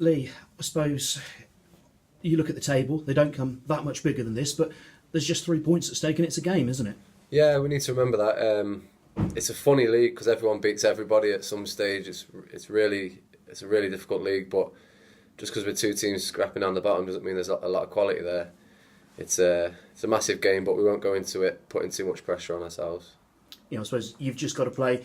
Lee, I suppose you look at the table, they don't come that much bigger than this, but there's just 3 points at stake and it's a game, isn't it? Yeah, we need to remember that. It's a funny league because everyone beats everybody at some stage. It's a really difficult league, but just because we're two teams scrapping down the bottom doesn't mean there's a lot of quality there. It's a massive game, but we won't go into it putting too much pressure on ourselves. I suppose you've just got to play,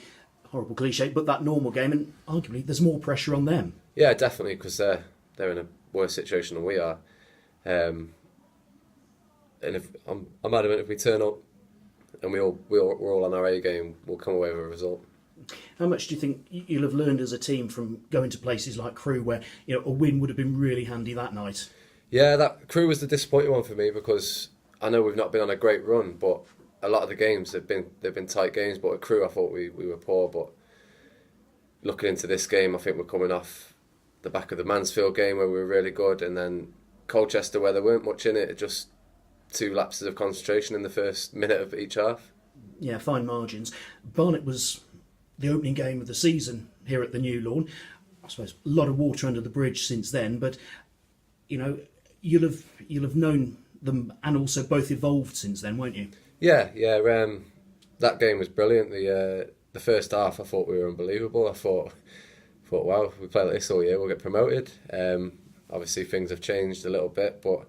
horrible cliche, but that normal game, and arguably there's more pressure on them. Yeah, definitely, because they're in a worse situation than we are. And if I'm adamant, if we turn up and we're all on our A game, we'll come away with a result. How much do you think you'll have learned as a team from going to places like Crewe, where a win would have been really handy that night? Yeah, that Crewe was the disappointing one for me because I know we've not been on a great run, but a lot of the games they've been tight games. But at Crewe, I thought we were poor. But looking into this game, I think we're coming off the back of the Mansfield game where we were really good, and then Colchester where there weren't much in it. Just 2 lapses of concentration in the first minute of each half. Yeah, fine margins. Barnet was the opening game of the season here at the new lawn. I suppose a lot of water under the bridge since then, but you'll have known them and also both evolved since then, won't you? Yeah. That game was brilliant. The first half, I thought we were unbelievable. I thought, wow, if we play like this all year, we'll get promoted. Obviously, things have changed a little bit, but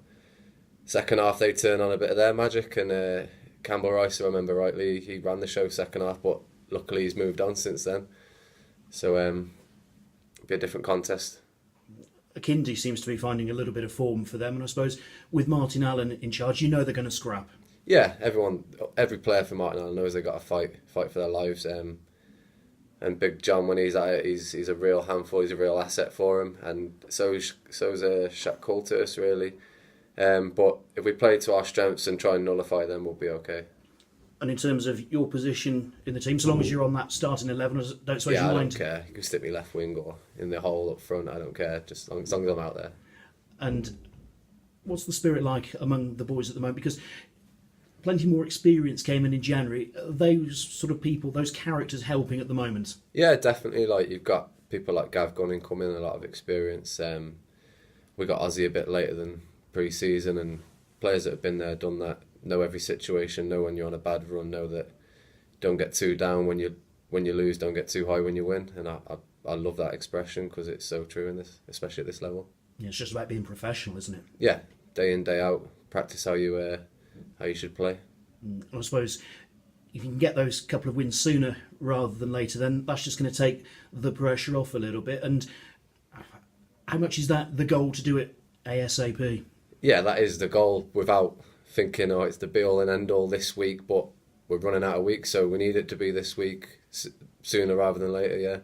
second half they turned on a bit of their magic, and Campbell Rice, if I remember rightly, he ran the show second half, but luckily he's moved on since then. So it'll be a different contest. Akindi seems to be finding a little bit of form for them, and I suppose with Martin Allen in charge, they're going to scrap. Yeah, every player for Martin Allen knows they've got to fight for their lives. And Big John, when he's at it, he's a real handful. He's a real asset for him, and so's Shaq Coulter really. But if we play to our strengths and try and nullify them, we'll be okay. And in terms of your position in the team, so long as you're on that starting 11, don't suppose you mind? I don't care. You can stick me left wing or in the hole up front. I don't care. Just as long as I'm out there. And what's the spirit like among the boys at the moment? Because plenty more experience came in January. Are those sort of people, those characters, helping at the moment? Yeah, definitely. Like you've got people like Gav Gunning coming, a lot of experience. We got Ozzy a bit later than pre-season, and players that have been there, done that, know every situation, know when you're on a bad run, know that don't get too down when you lose, don't get too high when you win. And I love that expression because it's so true in this, especially at this level. Yeah, it's just about being professional, isn't it? Yeah, day in, day out, practice how you should play. I suppose if you can get those couple of wins sooner rather than later, then that's just going to take the pressure off a little bit. And how much is that the goal to do it ASAP? Yeah, that is the goal, without thinking, it's the be-all and end-all this week, but we're running out of weeks, so we need it to be this week, sooner rather than later, yeah.